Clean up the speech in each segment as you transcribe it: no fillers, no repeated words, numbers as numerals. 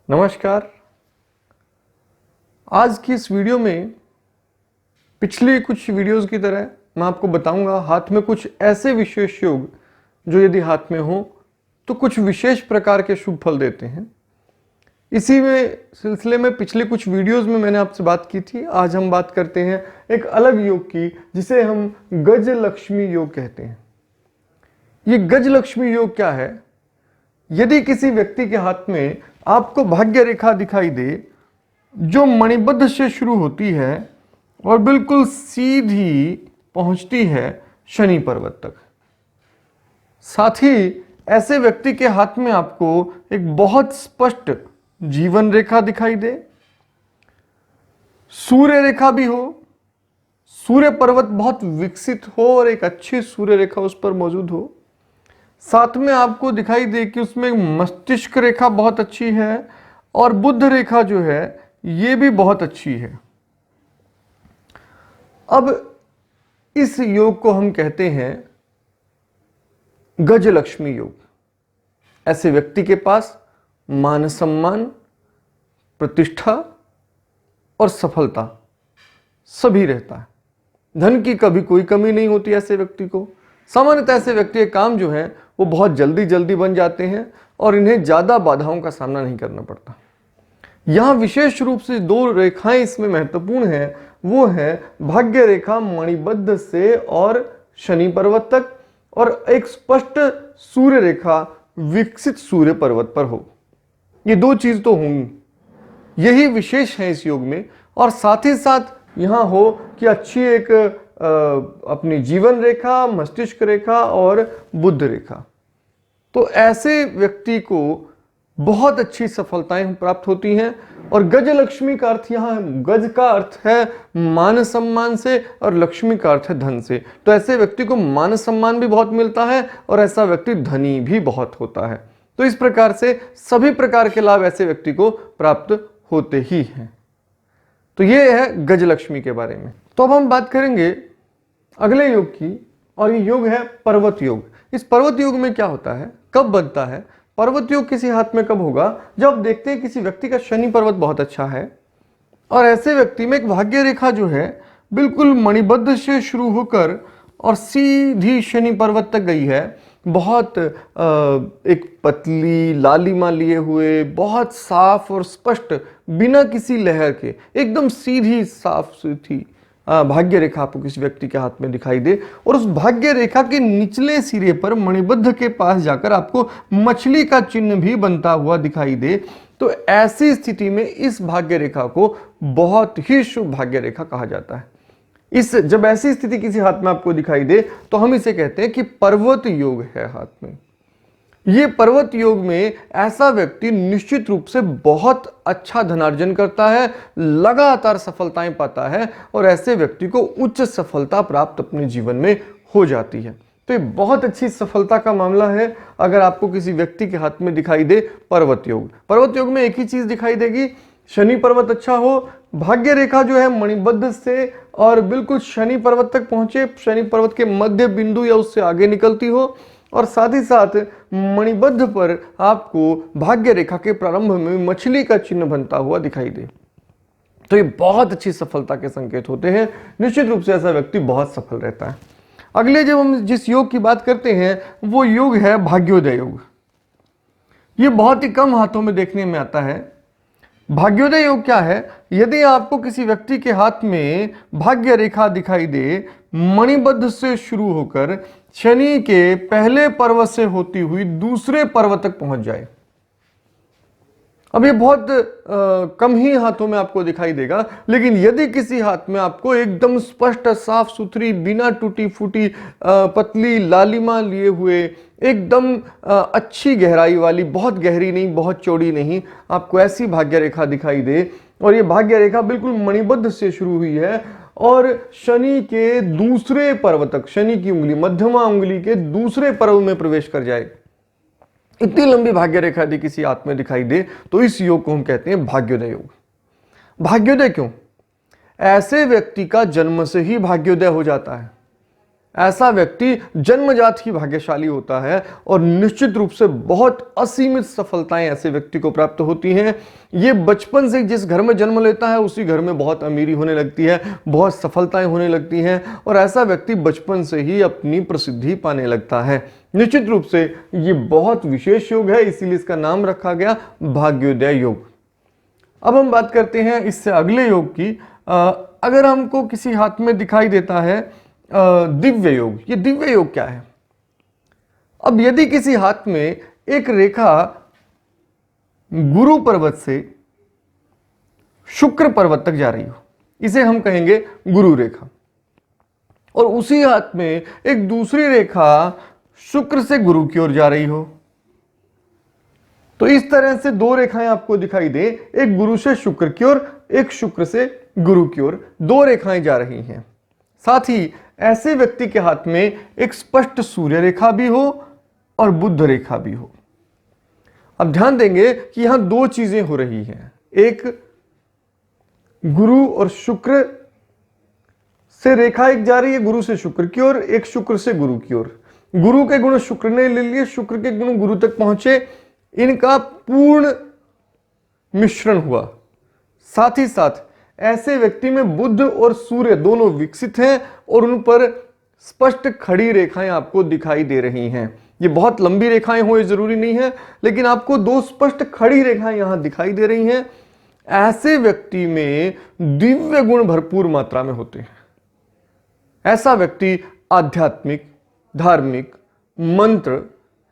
नमस्कार। आज की इस वीडियो में पिछले कुछ वीडियोस की तरह मैं आपको बताऊंगा हाथ में कुछ ऐसे विशेष योग जो यदि हाथ में हो तो कुछ विशेष प्रकार के शुभ फल देते हैं। इसी में सिलसिले में पिछले कुछ वीडियोस में मैंने आपसे बात की थी। आज हम बात करते हैं एक अलग योग की जिसे हम गज लक्ष्मी योग कहते हैं। ये गज लक्ष्मी योग क्या है? यदि किसी व्यक्ति के हाथ में आपको भाग्य रेखा दिखाई दे जो मणिबद्ध से शुरू होती है और बिल्कुल सीधी पहुंचती है शनि पर्वत तक, साथ ही ऐसे व्यक्ति के हाथ में आपको एक बहुत स्पष्ट जीवन रेखा दिखाई दे, सूर्य रेखा भी हो, सूर्य पर्वत बहुत विकसित हो और एक अच्छी सूर्य रेखा उस पर मौजूद हो, साथ में आपको दिखाई दे कि उसमें मस्तिष्क रेखा बहुत अच्छी है और बुध रेखा जो है ये भी बहुत अच्छी है। अब इस योग को हम कहते हैं गज लक्ष्मी योग। ऐसे व्यक्ति के पास मान सम्मान, प्रतिष्ठा और सफलता सभी रहता है। धन की कभी कोई कमी नहीं होती ऐसे व्यक्ति को। सामान्यतः ऐसे व्यक्ति के काम जो है वो बहुत जल्दी जल्दी बन जाते हैं और इन्हें ज्यादा बाधाओं का सामना नहीं करना पड़ता। यहां विशेष रूप से दो रेखाएं इसमें महत्वपूर्ण हैं, वो है भाग्य रेखा मणिबद्ध से और शनि पर्वत तक, और एक स्पष्ट सूर्य रेखा विकसित सूर्य पर्वत पर हो। ये दो चीज तो होंगी, यही विशेष है इस योग में। और साथ ही साथ यहां हो कि अच्छी एक अपनी जीवन रेखा, मस्तिष्क रेखा और बुध रेखा। तो ऐसे व्यक्ति को बहुत अच्छी सफलताएं प्राप्त होती हैं। और गज लक्ष्मी का अर्थ यहाँ, गज का अर्थ है मान सम्मान से और लक्ष्मी का अर्थ है धन से। तो ऐसे व्यक्ति को मान सम्मान भी बहुत मिलता है और ऐसा व्यक्ति धनी भी बहुत होता है। तो इस प्रकार से सभी प्रकार के लाभ ऐसे व्यक्ति को प्राप्त होते ही हैं। तो ये है गज लक्ष्मी के बारे में। तो अब हम बात करेंगे अगले योग की, और ये योग है पर्वत योग। इस पर्वत योग में क्या होता है, कब बनता है? पर्वत योग किसी हाथ में कब होगा? जब देखते हैं किसी व्यक्ति का शनि पर्वत बहुत अच्छा है और ऐसे व्यक्ति में एक भाग्य रेखा जो है बिल्कुल मणिबद्ध से शुरू होकर और सीधी शनि पर्वत तक गई है। बहुत एक पतली लालिमा लिए हुए, बहुत साफ और स्पष्ट, बिना किसी लहर के, एकदम सीधी साफ सुथरी भाग्य रेखा आपको किसी व्यक्ति के हाथ में दिखाई दे और उस भाग्य रेखा के निचले सिरे पर मणिबद्ध के पास जाकर आपको मछली का चिन्ह भी बनता हुआ दिखाई दे, तो ऐसी स्थिति में इस भाग्य रेखा को बहुत ही शुभ भाग्य रेखा कहा जाता है। जब ऐसी स्थिति किसी हाथ में आपको दिखाई दे तो हम इसे कहते हैं कि पर्वत योग है हाथ में। ये पर्वत योग में ऐसा व्यक्ति निश्चित रूप से बहुत अच्छा धनार्जन करता है, लगातार सफलताएं पाता है और ऐसे व्यक्ति को उच्च सफलता प्राप्त अपने जीवन में हो जाती है। तो ये बहुत अच्छी सफलता का मामला है अगर आपको किसी व्यक्ति के हाथ में दिखाई दे पर्वत योग। पर्वत योग में एक ही चीज दिखाई देगी, शनि पर्वत अच्छा हो, भाग्य रेखा जो है मणिबद्ध से और बिल्कुल शनि पर्वत तक पहुंचे, शनि पर्वत के मध्य बिंदु या उससे आगे निकलती हो, और साथ ही साथ मणिबद्ध पर आपको भाग्य रेखा के प्रारंभ में मछली का चिन्ह बनता हुआ दिखाई दे। तो ये बहुत अच्छी सफलता के संकेत होते हैं। निश्चित रूप से ऐसा व्यक्ति बहुत सफल रहता है। अगले जब हम जिस योग की बात करते हैं वो योग है भाग्योदय योग। ये बहुत ही कम हाथों में देखने में आता है। भाग्योदय योग क्या है? यदि आपको किसी व्यक्ति के हाथ में भाग्य रेखा दिखाई दे मणिबद्ध से शुरू होकर शनि के पहले पर्वत से होती हुई दूसरे पर्वत तक पहुंच जाए। अब ये बहुत कम ही हाथों में आपको दिखाई देगा, लेकिन यदि किसी हाथ में आपको एकदम स्पष्ट, साफ सुथरी, बिना टूटी फूटी, पतली लालिमा लिए हुए, एकदम अच्छी गहराई वाली, बहुत गहरी नहीं, बहुत चौड़ी नहीं, आपको ऐसी भाग्य रेखा दिखाई दे और ये भाग्य रेखा बिल्कुल मणिबद्ध से शुरू हुई है और शनि के दूसरे पर्व तक, शनि की उंगली, मध्यमा उंगली के दूसरे पर्व में प्रवेश कर जाए, इतनी लंबी भाग्य रेखा यदि किसी हाथ में दिखाई दे तो इस योग को हम कहते हैं भाग्योदय योग। भाग्योदय क्यों? ऐसे व्यक्ति का जन्म से ही भाग्योदय हो जाता है। ऐसा व्यक्ति जन्मजात ही भाग्यशाली होता है और निश्चित रूप से बहुत असीमित सफलताएं ऐसे व्यक्ति को प्राप्त होती हैं। ये बचपन से जिस घर में जन्म लेता है उसी घर में बहुत अमीरी होने लगती है, बहुत सफलताएं होने लगती हैं और ऐसा व्यक्ति बचपन से ही अपनी प्रसिद्धि पाने लगता है। निश्चित रूप से ये बहुत विशेष योग है, इसीलिए इसका नाम रखा गया भाग्योदय योग। अब हम बात करते हैं इससे अगले योग की। अगर हमको किसी हाथ में दिखाई देता है दिव्य योग, ये दिव्य योग क्या है? अब यदि किसी हाथ में एक रेखा गुरु पर्वत से शुक्र पर्वत तक जा रही हो, इसे हम कहेंगे गुरु रेखा, और उसी हाथ में एक दूसरी रेखा शुक्र से गुरु की ओर जा रही हो, तो इस तरह से दो रेखाएं आपको दिखाई दे, एक गुरु से शुक्र की ओर, एक शुक्र से गुरु की ओर, दो रेखाएं जा रही हैं। साथ ही ऐसे व्यक्ति के हाथ में एक स्पष्ट सूर्य रेखा भी हो और बुध रेखा भी हो। अब ध्यान देंगे कि यहां दो चीजें हो रही हैं, एक गुरु और शुक्र से रेखा एक जा रही है गुरु से शुक्र की ओर, एक शुक्र से गुरु की ओर। गुरु के गुण शुक्र ने ले लिए, शुक्र के गुण गुरु तक पहुंचे, इनका पूर्ण मिश्रण हुआ। साथ ही साथ ऐसे व्यक्ति में बुध और सूर्य दोनों विकसित हैं और उन पर स्पष्ट खड़ी रेखाएं आपको दिखाई दे रही हैं। ये बहुत लंबी रेखाएं हो ये जरूरी नहीं है, लेकिन आपको दो स्पष्ट खड़ी रेखाएं यहां दिखाई दे रही हैं। ऐसे व्यक्ति में दिव्य गुण भरपूर मात्रा में होते हैं। ऐसा व्यक्ति आध्यात्मिक, धार्मिक, मंत्र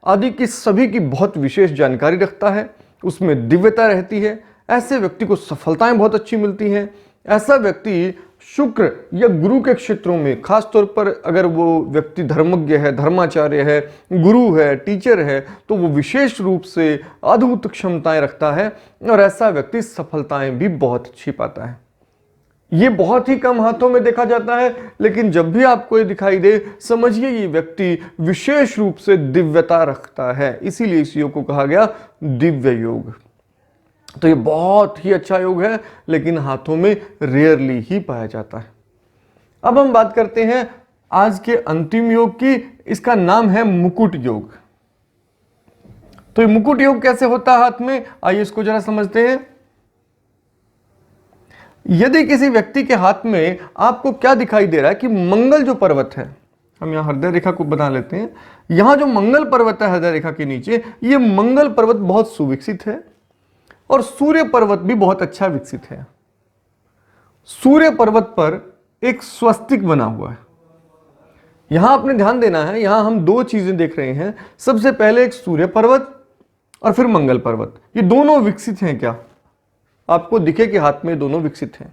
आदि की सभी की बहुत विशेष जानकारी रखता है, उसमें दिव्यता रहती है। ऐसे व्यक्ति को सफलताएं बहुत अच्छी मिलती हैं। ऐसा व्यक्ति शुक्र या गुरु के क्षेत्रों में, खास तौर पर अगर वो व्यक्ति धर्मज्ञ है, धर्माचार्य है, गुरु है, टीचर है, तो वो विशेष रूप से अद्भुत क्षमताएं रखता है और ऐसा व्यक्ति सफलताएं भी बहुत अच्छी पाता है। ये बहुत ही कम हाथों में देखा जाता है, लेकिन जब भी आपको ये दिखाई दे, समझिए ये व्यक्ति विशेष रूप से दिव्यता रखता है, इसीलिए इस योग को कहा गया दिव्य योग। तो ये बहुत ही अच्छा योग है, लेकिन हाथों में रेयरली ही पाया जाता है। अब हम बात करते हैं आज के अंतिम योग की, इसका नाम है मुकुट योग। तो ये मुकुट योग कैसे होता है हाथ में, आइए इसको जरा समझते हैं। यदि किसी व्यक्ति के हाथ में आपको क्या दिखाई दे रहा है कि मंगल जो पर्वत है, हम यहां हृदय रेखा को बना लेते हैं, यहां जो मंगल पर्वत है हृदय रेखा के नीचे, ये मंगल पर्वत बहुत सुविकसित है और सूर्य पर्वत भी बहुत अच्छा विकसित है। सूर्य पर्वत पर एक स्वस्तिक बना हुआ है। यहां आपने ध्यान देना है, यहां हम दो चीजें देख रहे हैं। सबसे पहले एक सूर्य पर्वत और फिर मंगल पर्वत, ये दोनों विकसित हैं क्या? आपको दिखे कि हाथ में दोनों विकसित हैं।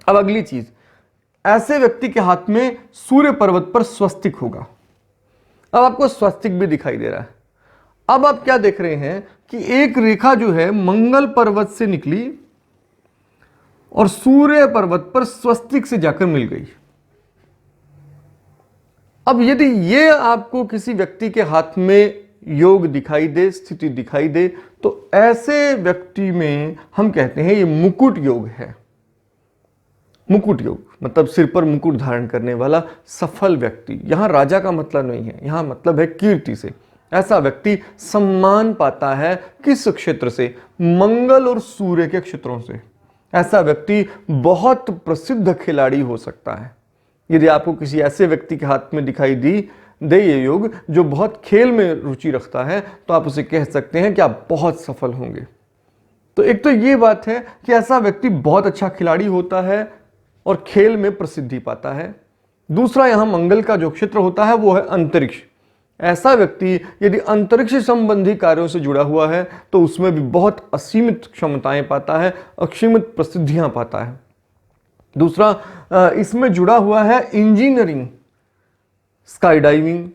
अब अगली चीज, ऐसे व्यक्ति के हाथ में सूर्य पर्वत पर स्वस्तिक होगा। अब आपको स्वस्तिक भी दिखाई दे रहा है। अब आप क्या देख रहे हैं कि एक रेखा जो है मंगल पर्वत से निकली और सूर्य पर्वत पर स्वस्तिक से जाकर मिल गई। अब यदि ये आपको किसी व्यक्ति के हाथ में योग दिखाई दे, स्थिति दिखाई दे, तो ऐसे व्यक्ति में हम कहते हैं ये मुकुट योग है। मुकुट योग मतलब सिर पर मुकुट धारण करने वाला सफल व्यक्ति। यहां राजा का मतलब नहीं है, यहां मतलब है कीर्ति से। ऐसा व्यक्ति सम्मान पाता है किस क्षेत्र से? मंगल और सूर्य के क्षेत्रों से। ऐसा व्यक्ति बहुत प्रसिद्ध खिलाड़ी हो सकता है। यदि आपको किसी ऐसे व्यक्ति के हाथ में दिखाई दे ये योग जो बहुत खेल में रुचि रखता है, तो आप उसे कह सकते हैं कि आप बहुत सफल होंगे। तो एक तो ये बात है कि ऐसा व्यक्ति बहुत अच्छा खिलाड़ी होता है और खेल में प्रसिद्धि पाता है। दूसरा, यहां मंगल का जो क्षेत्र होता है वो है अंतरिक्ष। ऐसा व्यक्ति यदि अंतरिक्ष संबंधी कार्यों से जुड़ा हुआ है तो उसमें भी बहुत असीमित क्षमताएं पाता है, असीमित प्रसिद्धियां पाता है। दूसरा, इसमें जुड़ा हुआ है इंजीनियरिंग, स्काई डाइविंग,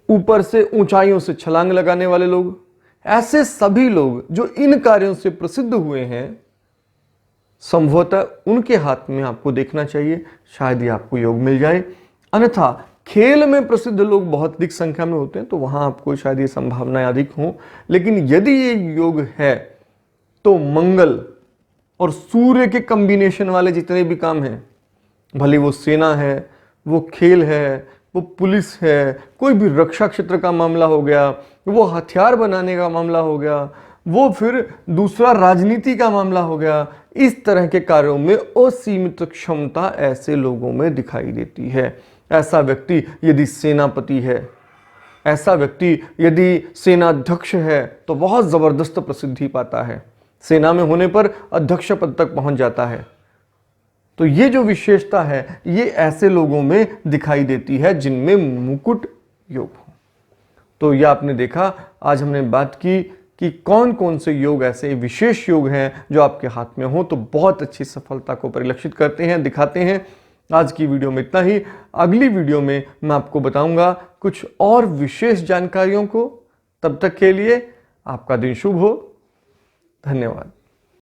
ऊपर से ऊंचाइयों से छलांग लगाने वाले लोग। ऐसे सभी लोग जो इन कार्यों से प्रसिद्ध हुए हैं, संभवतः उनके हाथ में आपको देखना चाहिए, शायद ही आपको योग मिल जाए। अन्यथा खेल में प्रसिद्ध लोग बहुत अधिक संख्या में होते हैं, तो वहां आपको शायद ये संभावनाएं अधिक हों। लेकिन यदि ये योग है तो मंगल और सूर्य के कॉम्बिनेशन वाले जितने भी काम हैं, भले वो सेना है, वो खेल है, वो पुलिस है, कोई भी रक्षा क्षेत्र का मामला हो गया, वो हथियार बनाने का मामला हो गया, वो फिर दूसरा राजनीति का मामला हो गया, इस तरह के कार्यों में असीमित क्षमता ऐसे लोगों में दिखाई देती है। ऐसा व्यक्ति यदि सेनापति है, ऐसा व्यक्ति यदि सेनाध्यक्ष है तो बहुत जबरदस्त प्रसिद्धि पाता है, सेना में होने पर अध्यक्ष पद तक पहुंच जाता है। तो ये जो विशेषता है ये ऐसे लोगों में दिखाई देती है जिनमें मुकुट योग हो। तो ये आपने देखा, आज हमने बात की कि कौन कौन से योग ऐसे विशेष योग हैं जो आपके हाथ में हो तो बहुत अच्छी सफलता को परिलक्षित करते हैं, दिखाते हैं। आज की वीडियो में इतना ही। अगली वीडियो में मैं आपको बताऊंगा कुछ और विशेष जानकारियों को। तब तक के लिए आपका दिन शुभ हो। धन्यवाद।